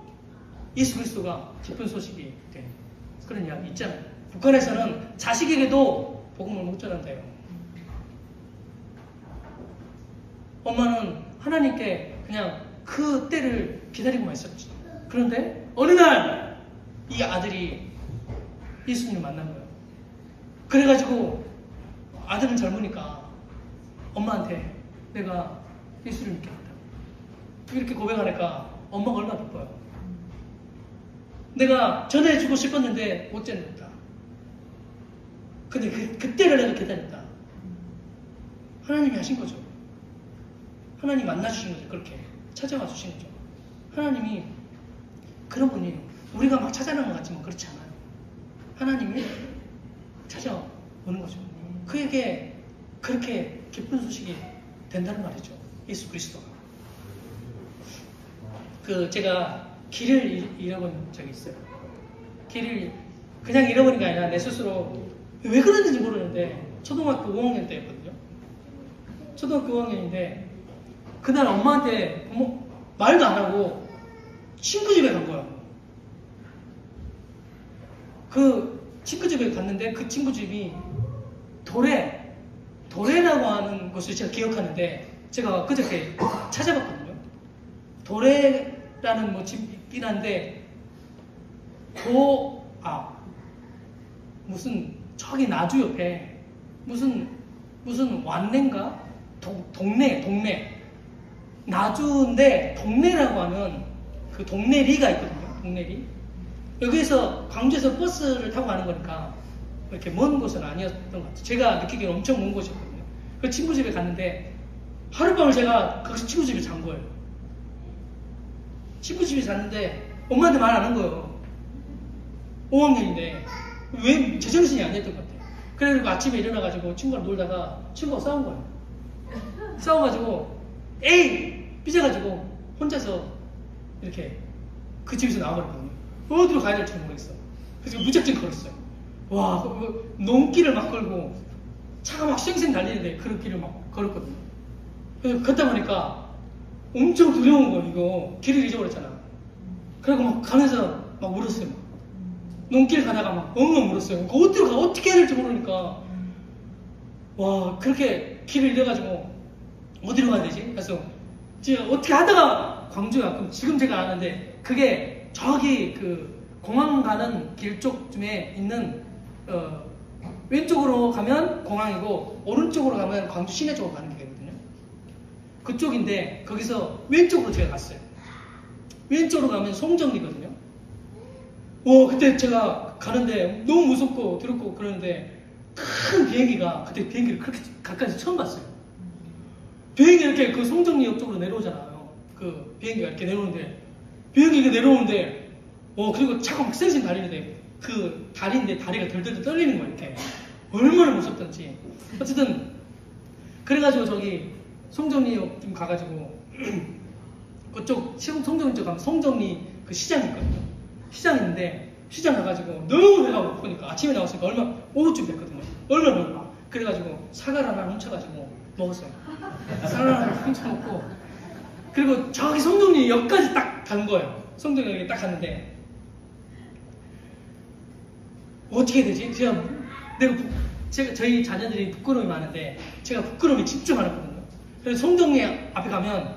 예수 그리스도가 기쁜 소식이 되는 그런 이야기 있잖아요. 북한에서는 자식에게도 복음을 못 전한대요. 엄마는 하나님께 그냥 그 때를 기다리고만 있었죠. 그런데 어느 날 이 아들이 예수님을 만난 거예요. 그래가지고 아들은 젊으니까 엄마한테 내가 예수를 믿겠다. 이렇게 고백하니까 엄마가 얼마나 기뻐요. 내가 전해주고 싶었는데 못 전했다. 근데 그때를 내가 기다렸다. 하나님이 하신 거죠. 하나님 만나주신 거죠. 그렇게 찾아와 주신 거죠. 하나님이 그런 분이에요. 우리가 막 찾아내는 것 같지만 그렇지 않아요. 하나님이 찾아오는 거죠. 그에게 그렇게 기쁜 소식이 된다는 말이죠. 예수 그리스도가. 제가 길을 잃어본 적이 있어요. 길을 그냥 잃어버린 게 아니라 내 스스로 왜 그랬는지 모르는데 초등학교 5학년 때였거든요. 초등학교 5학년인데 그날 엄마한테 말도 안 하고 친구 집에 간 거야. 그 친구 집에 갔는데 그 친구 집이 도래라고 하는 것을 제가 기억하는데 제가 그저께 찾아봤거든요. 도래라는 뭐 집이긴 한데 무슨 저기 나주 옆에 무슨 완내인가 동네 나주인데 동네라고 하는 그 동네리가 있거든요. 동네리 여기에서 광주에서 버스를 타고 가는 거니까 이렇게 먼 곳은 아니었던 것 같아요. 제가 느끼기에는 엄청 먼 곳이었거든요. 그 친구 집에 갔는데 하룻밤을 제가 그 친구 집에 잔 거예요. 친구 집에 잤는데 엄마한테 말 안 한 거예요. 5학년인데 왜 제정신이 안 됐던 것 같아요. 그래가지고 아침에 일어나가지고 친구랑 놀다가 친구가 싸운 거예요. 싸워가지고 에이! 삐져가지고 혼자서 이렇게 그 집에서 나와버렸거든요. 어디로 가야 될지 모르겠어. 그래서 무작정 걸었어요. 와, 농길을 막 걸고 차가 막 쌩쌩 달리는데 그런 길을 막 걸었거든요. 그래서 걷다 보니까 엄청 두려운 거예요. 이거 길을 잊어버렸잖아. 그래서 막 가면서 막 울었어요. 막. 농길 가다가 막 엉엉 울었어요. 어디로 가 어떻게 해야 될지 모르니까 와 그렇게 길을 잃어가지고 어디로 가야 되지? 그래서 제가 어떻게 하다가 광주가 그럼 지금 제가 아는데 그게 저기 그 공항 가는 길 쪽쯤에 있는 왼쪽으로 가면 공항이고 오른쪽으로 가면 광주 시내 쪽으로 가는 길이거든요. 그쪽인데 거기서 왼쪽으로 제가 갔어요. 왼쪽으로 가면 송정리거든요. 그때 제가 가는데 너무 무섭고 두렵고 그러는데 큰 비행기가 그때 비행기를 그렇게 가까이서 처음 봤어요. 비행기 이렇게 그 송정리역 쪽으로 내려오잖아요. 그 비행기가 이렇게 내려오는데 비행기가 내려오는데 그리고 차가 막 쌩쌩 달리는데 그 다리인데 다리가 덜덜 떨리는 거예요. 이렇게 얼마나 무섭던지. 어쨌든 그래가지고 저기 송정리역 좀 가가지고 그쪽 송정리 쪽 가면 송정리 그 시장이 있거든요. 시장 있는데 시장 가가지고 너무 배가 고프니까 아침에 나왔으니까 오후쯤 됐거든요. 얼마나 배고파. 그래가지고 사과를 하나 훔쳐가지고 먹었어요. 사과를 하나 훔쳐먹고 그리고 저기 송정리역까지 딱 간 거예요. 송정리역에 딱 갔는데 어떻게 되지? 제가 저희 자녀들이 부끄러움이 많은데 제가 부끄러움이 진짜 많았거든요. 그래서 송정리 앞에 가면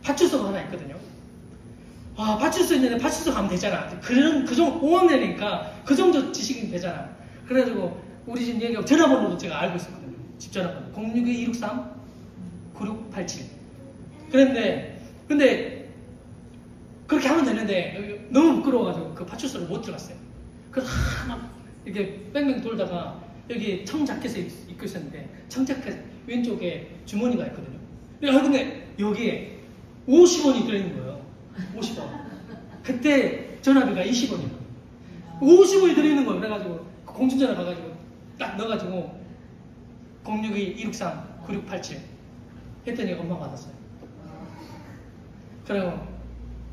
파출소가 하나 있거든요. 파출소 있는데 파출소 가면 되잖아. 그 정도 5학년이니까 그 정도 지식이 되잖아. 그래가지고 우리 집 얘기하고 전화번호도 제가 알고 있었거든요. 집 전화번호 062-263-9687. 근데 그렇게 하면 되는데 너무 부끄러워가지고 그 파출소를 못 들어갔어요. 그래서 막 이렇게 뺑뺑 돌다가 여기 청자켓에 입고 있었는데 청자켓 왼쪽에 주머니가 있거든요. 근데 여기에 50원이 들어있는 거예요. 50원. 그때 전화비가 20원이에요. 50원이 들어있는 거예요. 그래가지고 공중전화 가가지고 딱 넣어가지고 062-263-9687 했더니 엄마가 받았어요. 그리고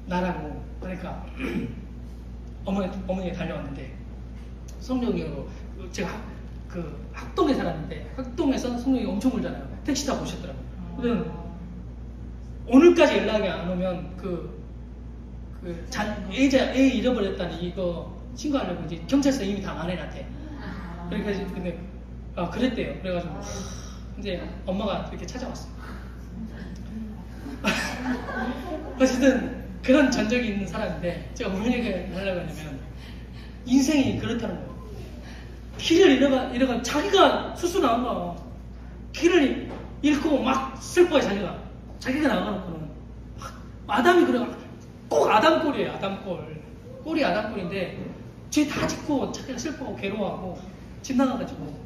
나라고 그러니까 어머니가 달려왔는데 성령으로 제가 그 학동에 살았는데 학동에서 성령이 엄청 울잖아요. 택시 타고 오셨더라고요. 근데 오늘까지 연락이 안 오면 애 잃어버렸다니 이거 신고하려고 이제 경찰서 이미 다 만해놨대. 그러니까 근데 그랬대요. 그래가지고 이제 엄마가 이렇게 찾아왔어요. 어쨌든 그런 전적이 있는 사람인데 제가 무슨 얘기를 하려고 하냐면 인생이 그렇다는 거예요. 길을 잃어가 자기가 스스로 나온 거야. 길을 잃고 막 슬퍼해 자기가 나가놓고는 아담이 그래. 꼭 아담 꼴이에요. 아담 꼴. 꼴이 아담 꼴인데 죄 다 짓고 자기가 슬퍼하고 괴로워하고 집 나가가지고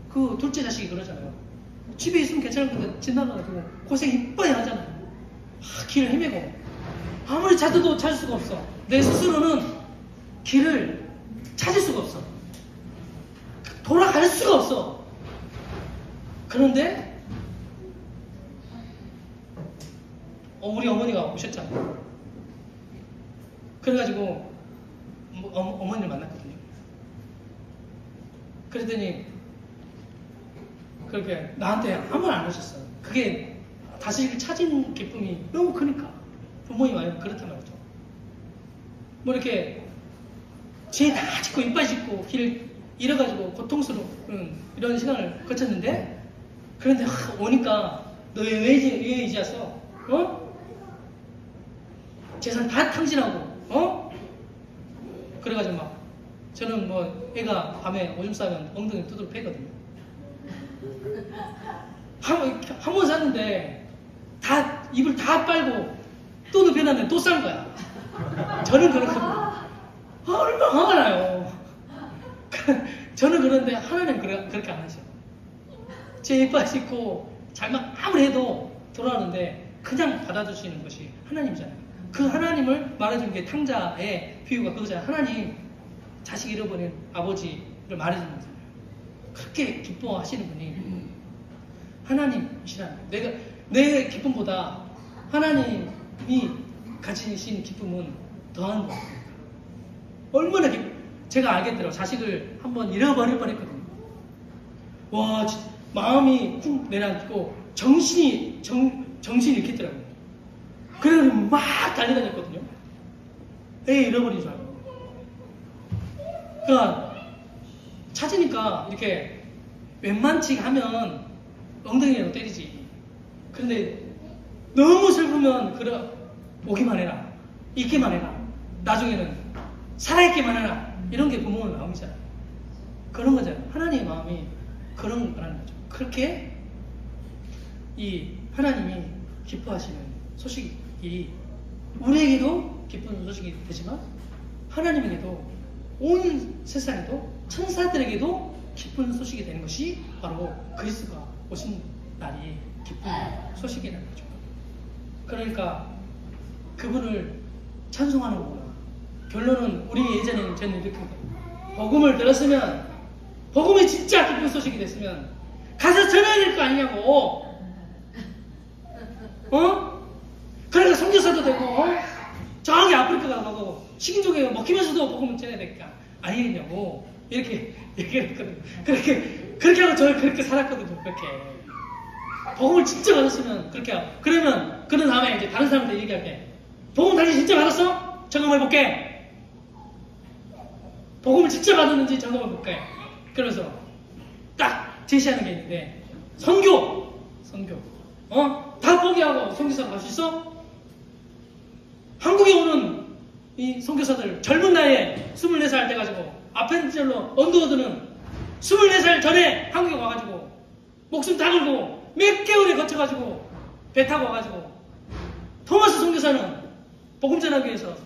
그 둘째 자식이 그러잖아요. 집에 있으면 괜찮을 건데 집 나가가지고 고생 이빠이 하잖아요. 길을 헤매고 아무리 찾아도 찾을 수가 없어. 내 스스로는 길을 찾을 수가 없어. 돌아갈 수가 없어. 그런데 우리 어머니가 오셨잖아요. 그래가지고 어머니를 만났거든요. 그랬더니 그렇게 나한테 아무 말 안 하셨어요. 그게 다시 찾은 기쁨이 너무 크니까 부모님 말하면 그렇단 말이죠. 뭐 이렇게 죄 다 짓고 이빨 짓고 길을 잃어가지고 고통스러운 이런 시간을 거쳤는데 그런데 오니까 너 왜 이제 왔어? 재산 다 탕진하고 그래가지고 막 저는 뭐 애가 밤에 오줌 싸면 엉덩이 두드러 패거든요. 한 번 샀는데 입을 다 빨고 또 눕혀놨는데 또 싼 거야. 저는 그렇거든요. 얼마나 화가 나요. 저는 그런데 하나님 그렇게 안 하셔. 제 이빨 씻고 잘만 아무리 해도 돌아오는데 그냥 받아주시는 것이 하나님이잖아요. 그 하나님을 말해준 게 탕자의 비유가 그거잖아요. 하나님 자식 잃어버린 아버지를 말해주는 거잖아요. 그렇게 기뻐하시는 분이 하나님이시라는 거예요. 내 기쁨보다 하나님이 가지신 기쁨은 더한 거예요. 얼마나 제가 알겠더라고요. 자식을 한번 잃어버릴 뻔했거든요. 와, 마음이 쿵 내려앉고 정신이 잃겠더라고요. 그래서 막 달려다녔거든요. 애 잃어버린 줄 알고. 그러니까 찾으니까 이렇게 웬만치 하면 엉덩이로 때리지. 그런데 너무 슬프면 오기만 해라. 있기만 해라. 나중에는 살아있기만 해라. 이런 게 부모의 마음이잖아요. 그런 거잖아요. 하나님의 마음이 그런 거라는 거죠. 그렇게 이 하나님이 기뻐하시는 소식이 우리에게도 기쁜 소식이 되지만 하나님에게도 온 세상에도 천사들에게도 기쁜 소식이 되는 것이 바로 그리스도가 오신 날이 기쁜 소식이라는 거죠. 그러니까 그분을 찬송하는 거구나. 결론은 우리 예전에는 저는 이렇게 복음을 들었으면 복음이 진짜 기쁜 소식이 됐으면 가서 전해야 될 거 아니냐고. 그러니까 선교사도 되고 저기 아프리카 가고 식인종에 먹히면서도 복음을 전해야 될 거 아니겠냐고 이렇게 얘기를 했거든요. 그렇게 하고 저를 그렇게 살았거든요. 그렇게 복음을 진짜 받았으면 그렇게 하고 그러면 그 다음에 이제 다른 사람한테 얘기할게. 복음 당신 진짜 받았어? 점검해볼게. 복음을 진짜 받았는지 점검해볼게. 그래서 딱 제시하는 게 있는데 선교 다 포기하고 선교사 갈 수 있어? 한국에 오는 이 선교사들 젊은 나이에 24살 돼가지고 아펜젤로 언더워드는 24살 전에 한국에 와가지고 목숨 다 걸고 몇 개월에 거쳐가지고 배 타고 와가지고 토마스 선교사는 복음 전하기 위해서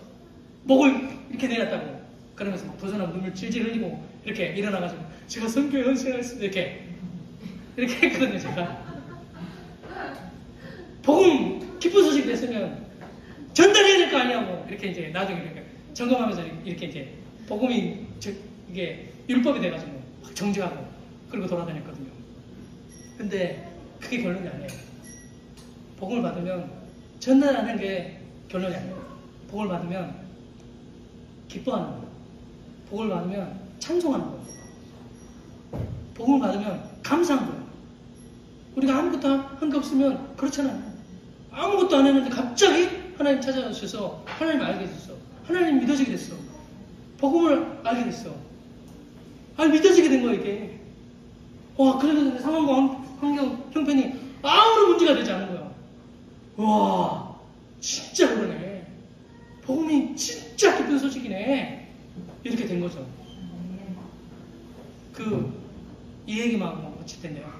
목을 이렇게 내렸다고 그러면서 도전하고 눈물 질질 흘리고 이렇게 일어나가지고 제가 선교에 헌신하겠습니다 이렇게 했거든요. 제가 복음 기쁜 소식이 됐으면 전달해야 될 거 아니냐고 이렇게 이제 나중에 이렇게 점검하면서 이렇게 이제 복음이 이게 율법이 돼가지고 막 정죄하고 그리고 돌아다녔거든요. 근데 그게 결론이 아니에요. 복음을 받으면 전달하는 게 결론이 아니에요. 복음을 받으면 기뻐하는 거예요. 복음을 받으면 찬송하는 거예요. 복음을 받으면 감사한 거예요. 우리가 아무것도 한 게 없으면 그렇잖아요. 아무것도 안 했는데 갑자기 하나님 찾아오셔서 하나님을 알게 됐어. 하나님 믿어지게 됐어. 복음을 알게 됐어. 믿어지게 된 거야 이게. 와, 그래도 상황과 환경, 형편이 아무런 문제가 되지 않은 거야. 와, 진짜 그러네. 복음이 진짜 기쁜 소식이네. 이렇게 된 거죠. 이 얘기만 마칠 텐데요.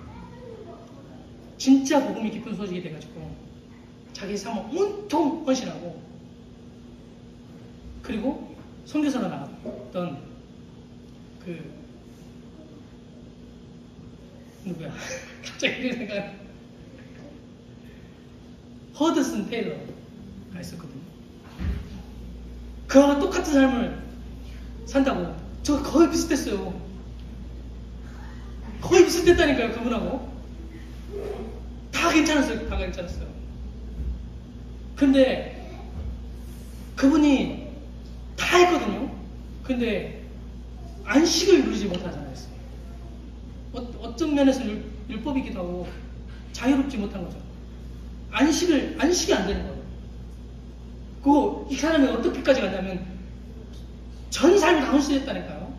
진짜 복음이 기쁜 소식이 돼가지고 자기 삶을 온통 헌신하고, 그리고 선교사로 나갔던 누구야? 갑자기 그 생각. 허드슨 테일러가 있었거든요. 그와 똑같은 삶을 산다고. 저 거의 비슷했어요. 거의 비슷했다니까요, 그분하고. 다 괜찮았어요. 다 괜찮았어요. 근데 그분이 다 했거든요. 근데 안식을 누리지 못하잖아요. 어떤 면에서 율법이기도 하고 자유롭지 못한 거죠. 안식이 안 되는 거예요. 이 사람이 어떻게까지 갔냐면 전 삶을 다 헌신했다니까요.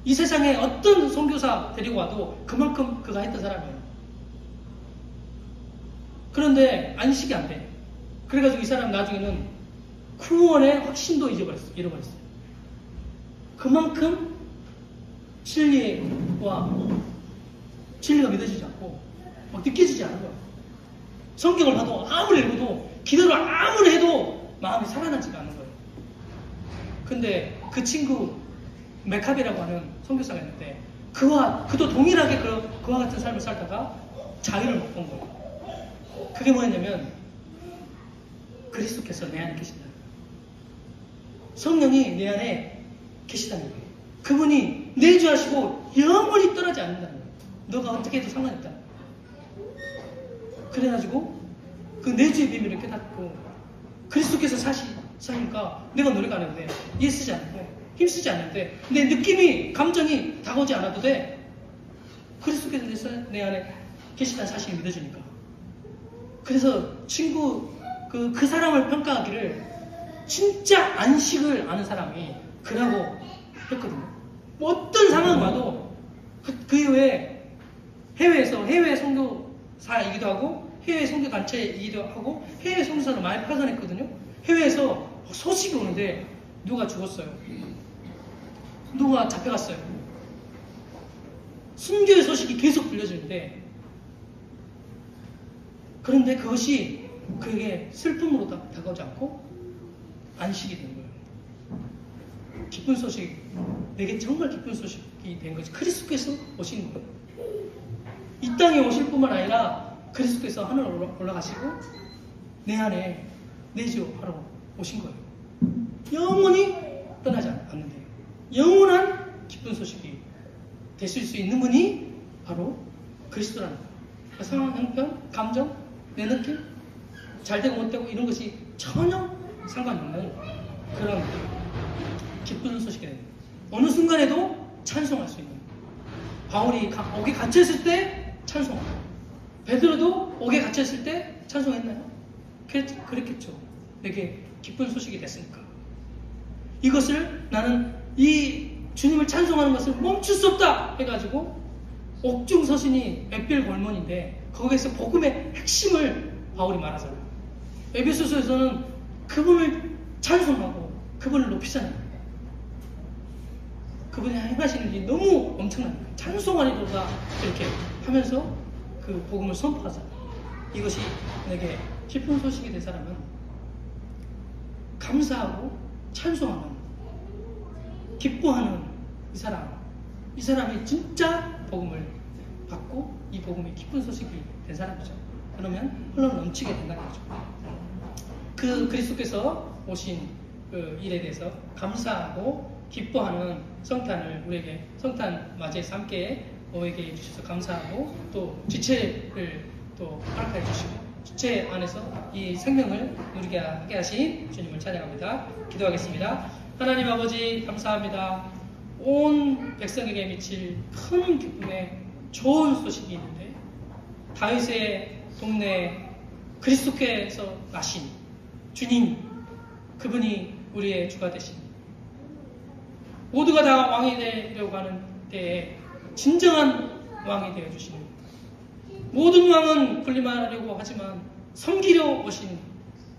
이 세상에 어떤 선교사 데리고 와도 그만큼 그가 했던 사람이에요. 그런데 안식이 안 돼. 그래가지고 이 사람 나중에는 구원의 확신도 잃어버렸어요. 그만큼 진리가 믿어지지 않고 느껴지지 않은 거예요. 성경을 봐도 아무리 읽어도 기도를 아무리 해도 마음이 살아나지가 않는 거예요. 근데 그 친구 메카비라고 하는 선교사가 있는데 그도 동일하게 그와 같은 삶을 살다가 자유를 못 본 거예요. 그게 뭐였냐면 그리스도께서 내 안에 계신다. 성령이 내 안에 계시다는 거예요. 그분이 내주하시고 영원히 떠나지 않는다는 거예요. 너가 어떻게 해도 상관없다. 그래가지고 그 내주의 비밀을 깨닫고 그리스도께서 사니까 내가 노력 안 해도 돼. 애쓰지 않아도 돼. 힘쓰지 않아도 돼. 내 느낌이, 감정이 다가오지 않아도 돼. 그리스도께서 내 안에 계시다는 사실이 믿어지니까. 그래서 그 사람을 평가하기를 진짜 안식을 아는 사람이 그라고 했거든요. 어떤 상황 와도 그 이후에 해외 선교사이기도 하고 해외 선교단체이기도 하고 해외 선교사로 많이 파견했거든요. 해외에서 소식이 오는데 누가 죽었어요. 누가 잡혀갔어요. 순교의 소식이 계속 들려지는데 그런데 그것이 그에게 슬픔으로 다가오지 않고 안식이 된 거예요. 기쁜 소식, 내게 정말 기쁜 소식이 된 거지. 그리스도께서 오신 거예요. 이 땅에 오실 뿐만 아니라 그리스도께서 하늘로 올라가시고 내 안에 내주하러 오신 거예요. 영원히 떠나지 않는데요. 영원한 기쁜 소식이 되실 수 있는 분이 바로 그리스도라는 거예요. 상황, 형편, 감정, 내 느낌, 잘되고 못되고 이런 것이 전혀 상관없는 그런 기쁜 소식이 됩니다. 어느 순간에도 찬송할 수 있는. 바울이 옥에 갇혀있을 때 찬송하고, 베드로도 옥에 갇혀있을 때 찬송했나요? 그랬겠죠. 내게 기쁜 소식이 됐으니까. 이것을 나는 이 주님을 찬송하는 것을 멈출 수 없다 해가지고 옥중 서신이 맷빌 골문인데 거기에서 복음의 핵심을 바울이 말하잖아요. 에베소서에서는 그분을 찬송하고 그분을 높이잖아요. 그분이 행하시는 일이 너무 엄청납니다. 찬송하리로다 이렇게 하면서 그 복음을 선포하잖아요. 이것이 내게 기쁜 소식이 된 사람은 감사하고 찬송하는, 기뻐하는 이 사람이 진짜 복음을 받고 이 복음이 기쁜 소식이 된 사람이죠. 그러면 흘러 넘치게 된다는 거죠. 그 그리스도께서 오신 그 일에 대해서 감사하고 기뻐하는 성탄을 우리에게 성탄 맞이해서 함께 오에게 해주셔서 감사하고 또 지체를 또 허락해 주시고 지체 안에서 이 생명을 누리게 하게 하신 주님을 찬양합니다. 기도하겠습니다. 하나님 아버지 감사합니다. 온 백성에게 미칠 큰 기쁨의 좋은 소식이 있는데, 다윗의 동네에 그리스도께서 나신 주님, 그분이 우리의 주가 되신, 모두가 다 왕이 되려고 하는 때에 진정한 왕이 되어주신, 모든 왕은 군림하려고 하지만 섬기려 오신,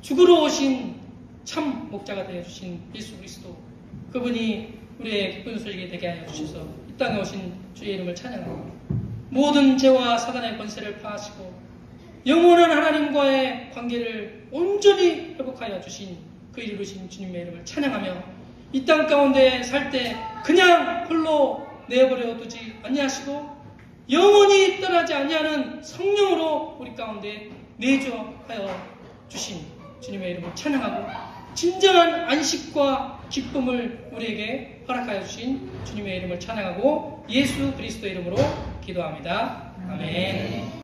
죽으러 오신 참 목자가 되어주신 예수 그리스도, 그분이 우리의 기쁜 소식이 되게 하여 주셔서 이 땅에 오신 주의 이름을 찬양합니다. 모든 죄와 사단의 권세를 파하시고 영원한 하나님과의 관계를 온전히 회복하여 주신 그 이루신 주님의 이름을 찬양하며, 이 땅 가운데 살 때 그냥 홀로 내버려 두지 아니하시고 영원히 떠나지 아니하는 성령으로 우리 가운데 내주하여 주신 주님의 이름을 찬양하고, 진정한 안식과 기쁨을 우리에게 허락하여 주신 주님의 이름을 찬양하고 예수 그리스도의 이름으로 기도합니다. 아멘.